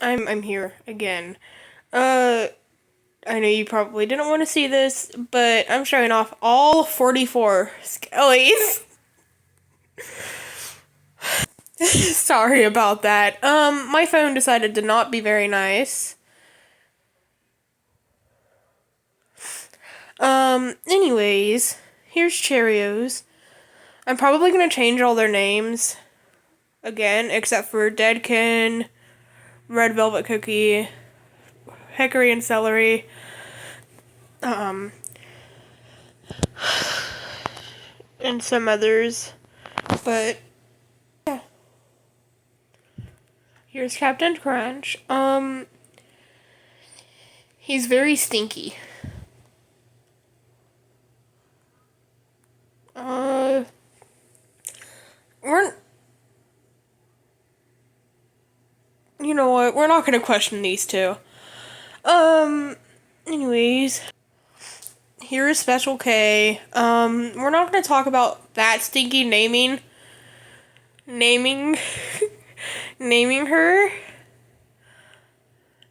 I'm here again. Uh, I know you probably didn't want to see this, but I'm showing off all 44 skellys. Sorry about that. My phone decided to not be very nice. Anyways, here's Cheerios. I'm probably gonna change all their names again, except for Deadkin, Red Velvet Cookie, Hickory and Celery, um, and some others. But yeah, here's Captain Crunch. He's very stinky. Uh, we're you know what? We're not gonna question these two. Anyways, here is Special K. We're not gonna talk about that stinky naming, naming her.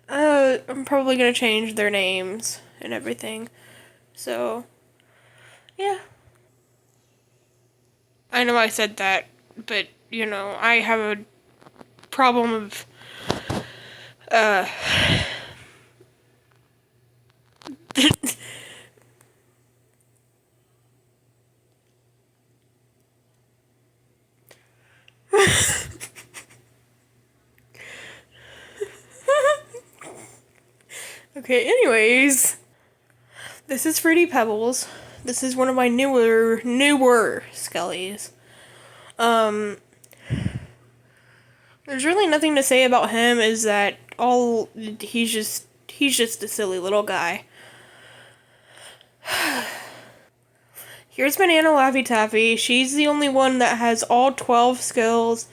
I'm probably gonna change their names and everything. So, yeah. I know I said that, but, I have a problem of, uh, okay, anyways. This is Fruity Pebbles. This is one of my newer skellys. Um, there's really nothing to say about him. Is that all? He's just a silly little guy. Here's Banana Laffy Taffy. She's the only one that has all 12 skills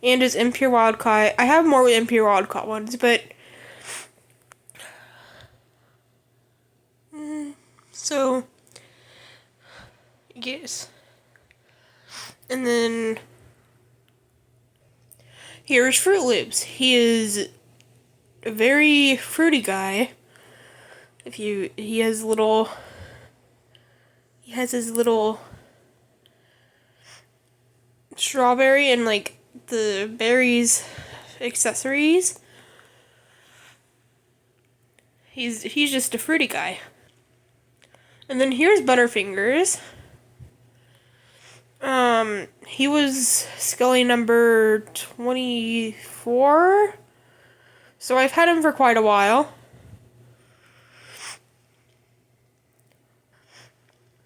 and is Impure Wildcat. I have more Impure Wildcat ones, but so yes. And then here's Fruit Loops. He is a very fruity guy. He has his little strawberry and like the berries accessories. He's just a fruity guy. And then here's Butterfingers. He was Skelly number 24. So I've had him for quite a while.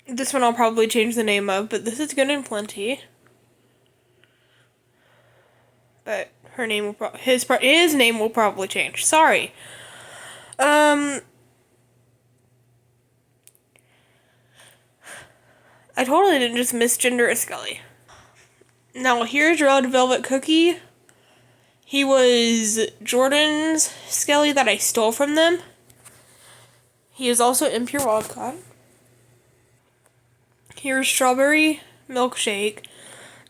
This one I'll probably change the name of, but this is Good and Plenty. But his name will probably change. Sorry. I totally didn't just misgender a Skelly. Now here's Red Velvet Cookie. He was Jordan's Skelly that I stole from them. He is also Impure Wildcat. Here's Strawberry Milkshake.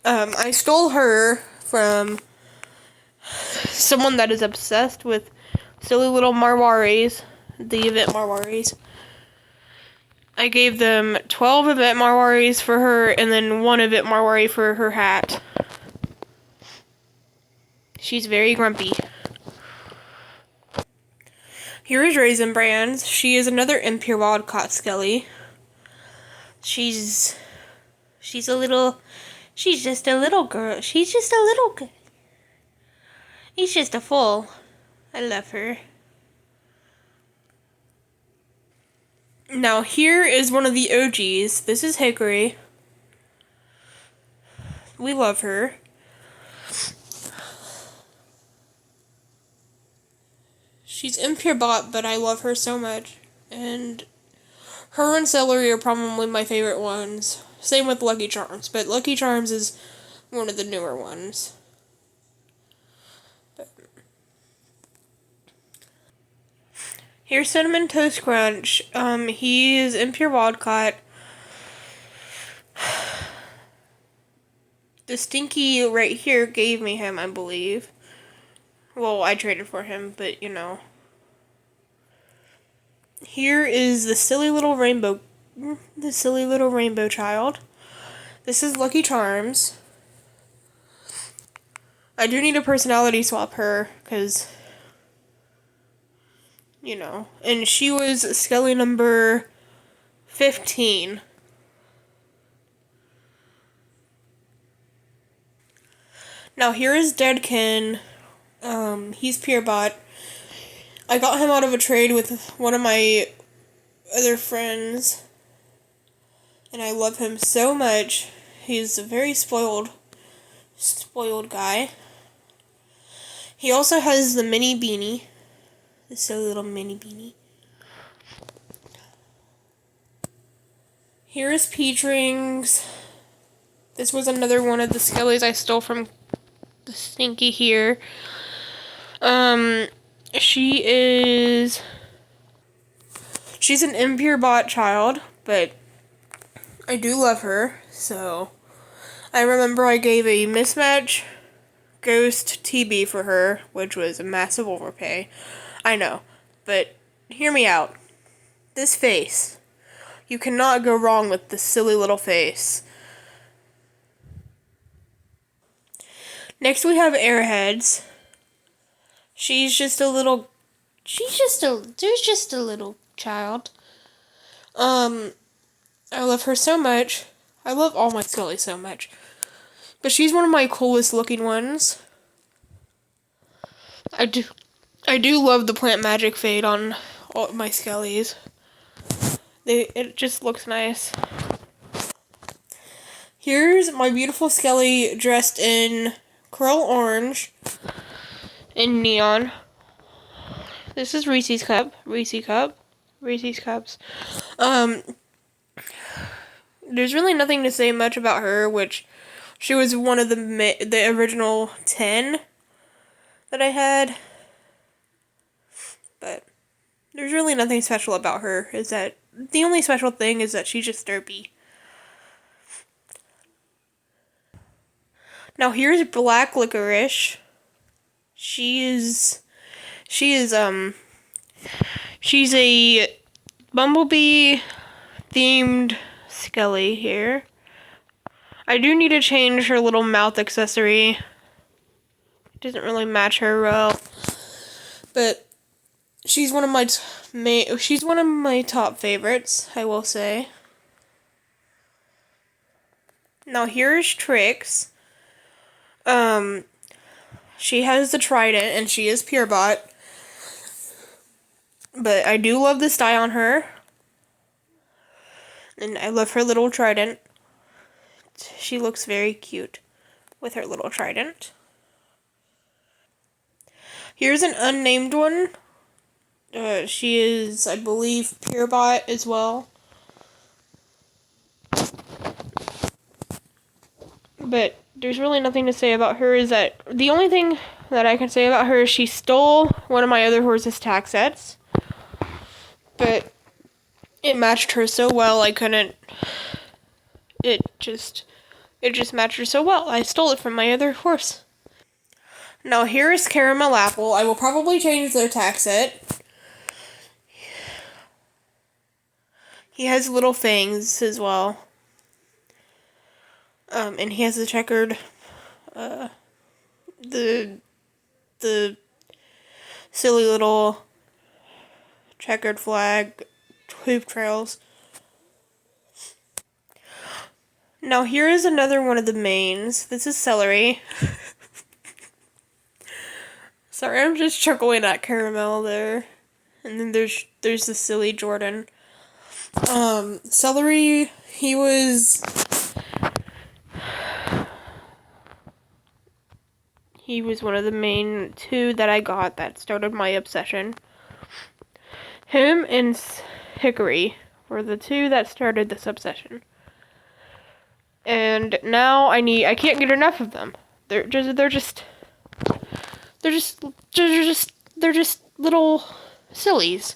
I stole her from someone that is obsessed with silly little Marwaris, the event Marwaris. I gave them 12 event Marwaris for her and then 1 event Marwari for her hat. She's very grumpy. Here is Raisin Brands. She is another Impure Wildcat Skelly. She's just a little girl. She's just a little girl. He's just a fool. I love her. Now here is one of the OGs. This is Hickory. We love her. She's Impure Bot, but I love her so much. And her and Celery are probably my favorite ones. Same with Lucky Charms, but Lucky Charms is one of the newer ones. But here's Cinnamon Toast Crunch. He is Impure Wildcat. The Stinky right here gave me him, I believe. Well, I traded for him, but you know. Here is the silly little rainbow child. This is Lucky Charms. I do need a personality swap her, because, you know. And she was Skelly number 15. Now here is Deadkin. He's Peerbot. I got him out of a trade with one of my other friends. And I love him so much. He's a very spoiled guy. He also has the mini beanie. This silly little mini beanie. Here is Peach Rings. This was another one of the skellys I stole from the Stinky here. She's an impure bot child, but I do love her, so I remember I gave a mismatch ghost TB for her, which was a massive overpay. I know, but hear me out. This face. You cannot go wrong with this silly little face. Next we have Airheads. She's just a little child. I love her so much. I love all my skellys so much. But she's one of my coolest looking ones. I do love the plant magic fade on all my skellys. It just looks nice. Here's my beautiful skelly dressed in curl orange and neon. This is Reese's Cups. There's really nothing to say much about her, which she was one of the original 10 that I had. But there's really nothing special about her. The only special thing is that she's just derpy. Now here's Black Licorice. She's a bumblebee themed skelly here. I do need to change her little mouth accessory. It doesn't really match her well, but she's one of my top favorites, I will say. Now here's Trix. She has the trident and she is Purebot. But I do love this dye on her. And I love her little trident. She looks very cute with her little trident. Here's an unnamed one. She is, I believe, Purebot as well. But there's really nothing to say about her. Is that the only thing that I can say about her is she stole one of my other horse's tack sets. But it matched her so well, I couldn't. It just matched her so well. I stole it from my other horse. Now here is Caramel Apple. I will probably change their tack set. He has little fangs as well. And he has the checkered, the silly little checkered flag hoop trails. Now here is another one of the mains. This is Celery. Sorry, I'm just chuckling at Caramel there. And then there's the silly Jordan. Celery, he was one of the main two that I got that started my obsession. Him and Hickory were the two that started this obsession. And now I can't get enough of them. They're just little sillies.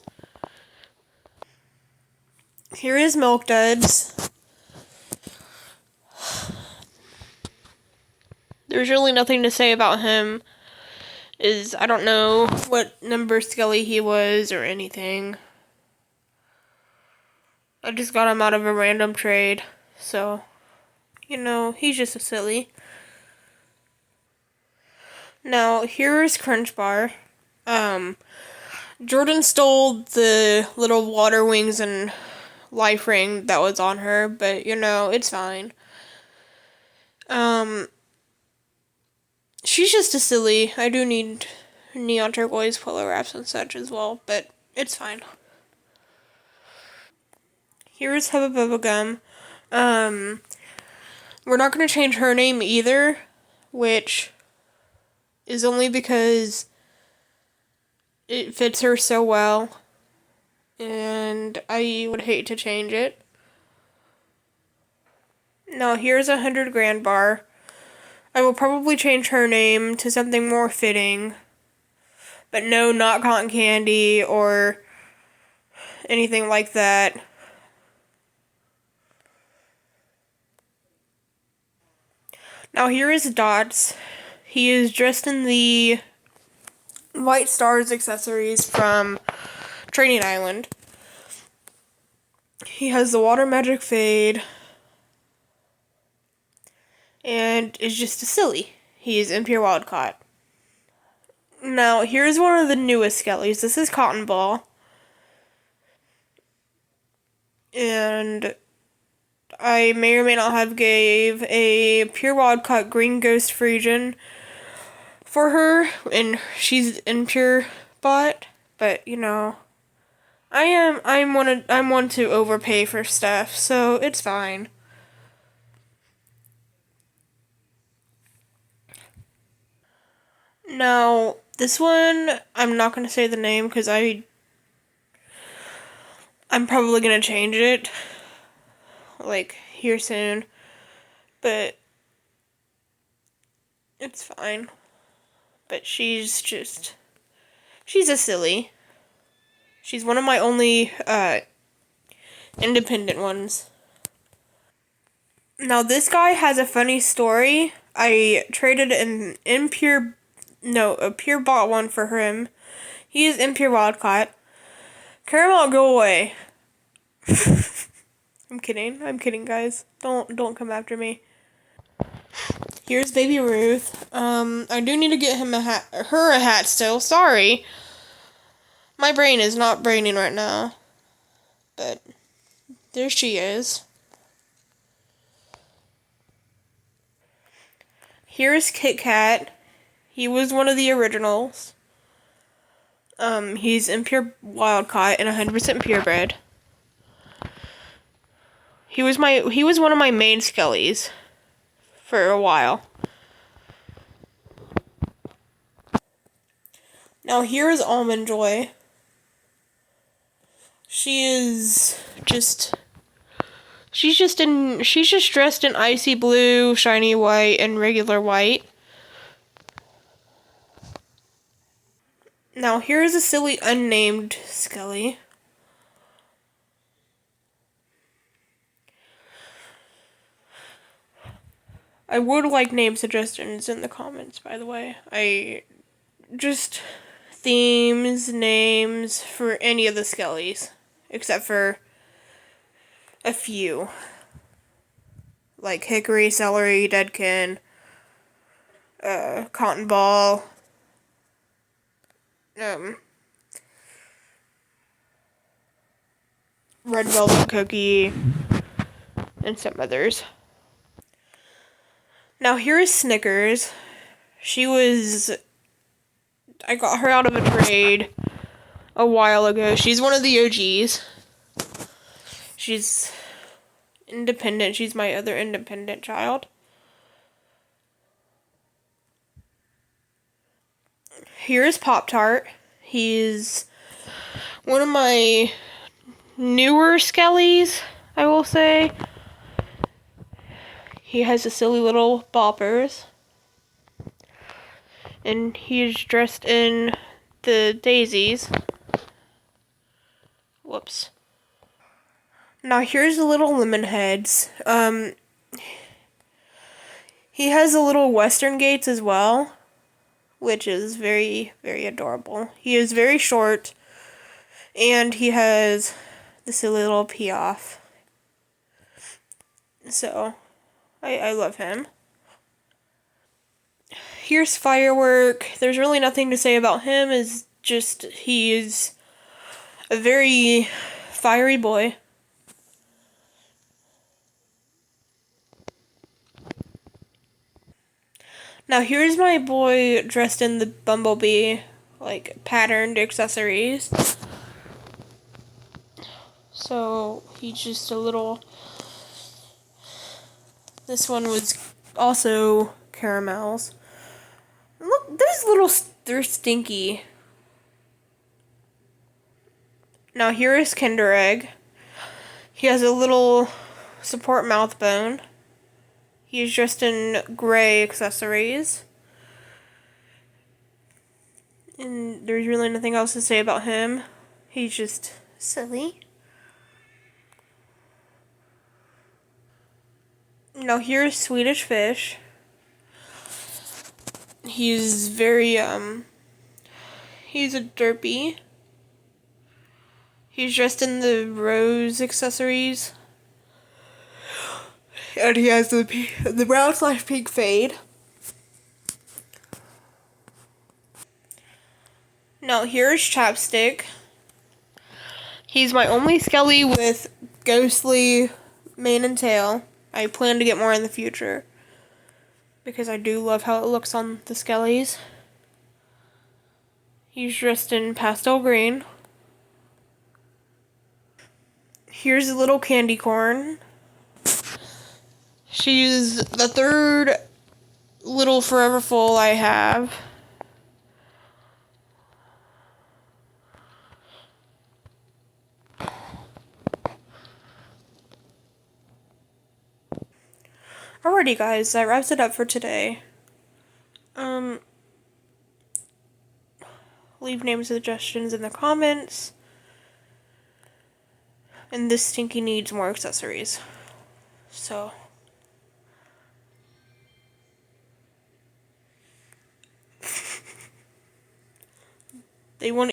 Here is Milk Duds. There's really nothing to say about him. I don't know what number skelly he was or anything. I just got him out of a random trade, so, he's just a silly. Now, here's Crunch Bar. Jordan stole the little water wings and life ring that was on her, but, it's fine. She's just a silly. I do need neon turquoise pillow wraps and such as well, but it's fine. Here's Hubba Bubba Gum. We're not going to change her name either, which is only because it fits her so well, and I would hate to change it. Now, here's a 100 grand bar. I will probably change her name to something more fitting, but no, not cotton candy or anything like that. Now, here is Dots. He is dressed in the White Stars accessories from Training Island. He has the Water Magic Fade and is just a silly. He is Impure Wildcaught. Now, here's one of the newest skellys. This is Cotton Ball. And I may or may not have gave a Pure Wildcaught Green Ghost Frisian for her, and she's Impure Bot, but, I'm one to overpay for stuff, so it's fine. Now, this one, I'm not going to say the name because I'm probably going to change it, here soon, but it's fine. But she's a silly. She's one of my only, independent ones. Now, this guy has a funny story. I traded a pure bot one for him. He is Impure Wildcaught. Caramel, go away. I'm kidding, guys. Don't come after me. Here's Baby Ruth. I do need to get him a hat still. Sorry. My brain is not braining right now. But there she is. Here's Kit Kat. He was one of the originals. He's Impure Wildcaught and 100% purebred. He was one of my main skellys for a while. Now here is Almond Joy. She's just dressed in icy blue, shiny white, and regular white. Now here's a silly unnamed skelly. I would like name suggestions in the comments, by the way. Themes, names for any of the skellys, except for a few. Like Hickory, Celery, Deadkin, Cotton Ball, Red Velvet Cookie, and some others. Now here is Snickers. I got her out of a trade a while ago. She's one of the OGs. She's independent. She's my other independent child. Here's Pop-Tart. He's one of my newer skellys, I will say. He has the silly little boppers. And he's dressed in the daisies. Whoops. Now here's the little lemon heads. He has the little western gates as well, which is very, very adorable. He is very short, and he has the silly little pee off. So, I love him. Here's Firework. There's really nothing to say about him. Is just he is a very fiery boy. Now here's my boy dressed in the bumblebee, like patterned accessories. So he's just a little. This one was also caramels. Look, they're stinky. Now here is Kinder Egg. He has a little support mouth bone. He's dressed in gray accessories. And there's really nothing else to say about him. He's just silly. Now here's Swedish Fish. He's very, he's a derpy. He's dressed in the rose accessories. And he has the brown/pink fade. Now here's Chapstick. He's my only skelly with ghostly mane and tail. I plan to get more in the future, because I do love how it looks on the skellys. He's dressed in pastel green. Here's a little candy corn. She's the third little Forever Full I have. Alrighty guys, that wraps it up for today. Leave name suggestions in the comments. And this stinky needs more accessories. So they won't